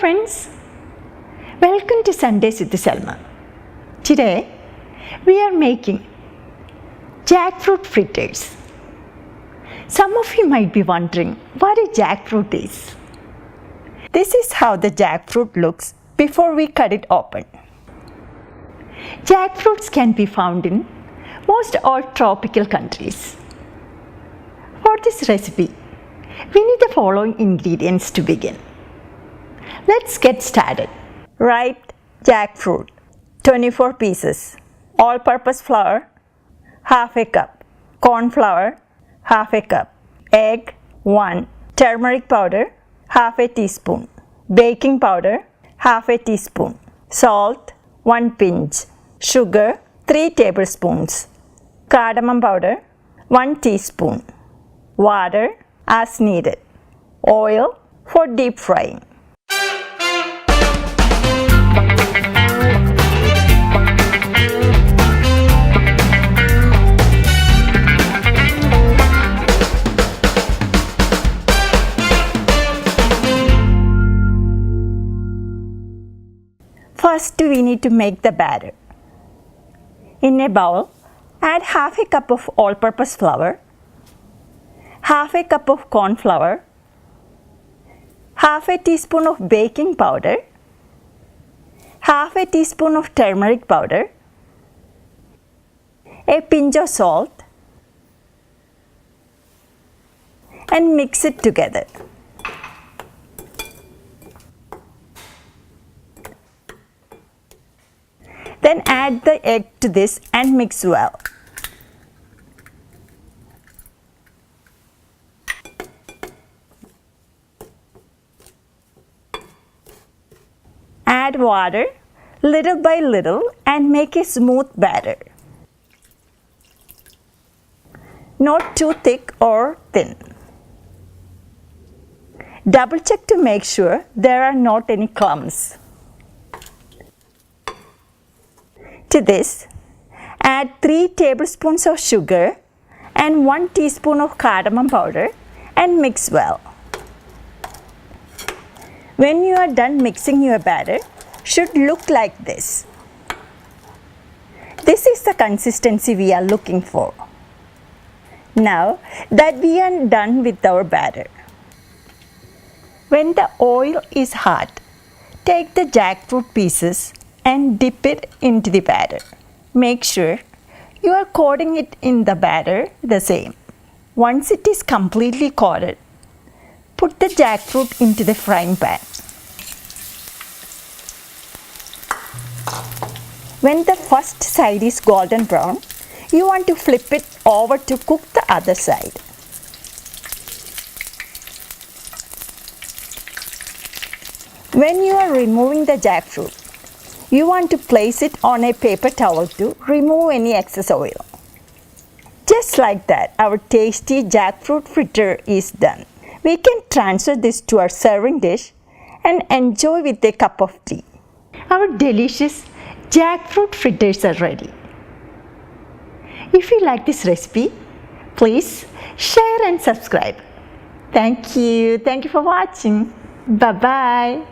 friends, welcome to Sundays with Selma. Today we are making jackfruit fritters. Some of you might be wondering what a jackfruit is. This is how the jackfruit looks before we cut it open. Jackfruits can be found in most all tropical countries. For this recipe, we need the following ingredients to begin. Let's get started. Ripe jackfruit, 24 pieces. All-purpose flour, half a cup. Corn flour, half a cup. Egg, 1. Turmeric powder, half a teaspoon. Baking powder, half a teaspoon. Salt, 1 pinch. Sugar, 3 tablespoons. Cardamom powder, 1 teaspoon. Water as needed. Oil for deep frying. First, we need to make the batter. In a bowl, add half a cup of all-purpose flour, half a cup of corn flour, half a teaspoon of baking powder, half a teaspoon of turmeric powder, a pinch of salt, and mix it together. Then add the egg to this and mix well. Add water little by little and make a smooth batter. Not too thick or thin. Double check to make sure there are not any clumps. To this, add 3 tablespoons of sugar and 1 teaspoon of cardamom powder and mix well. When you are done mixing your batter, should look like this. This is the consistency we are looking for. Now that we are done with our batter, when the oil is hot, take the jackfruit pieces and dip it into the batter. Make sure you are coating it in the batter the same. Once it is completely coated, put the jackfruit into the frying pan. When the first side is golden brown, you want to flip it over to cook the other side. When you are removing the jackfruit, you want to place it on a paper towel to remove any excess oil. Just like that, our tasty jackfruit fritter is done. We can transfer this to our serving dish and enjoy with a cup of tea. Our delicious jackfruit fritters are ready. If you like this recipe, please share and subscribe. Thank you for watching. Bye-bye.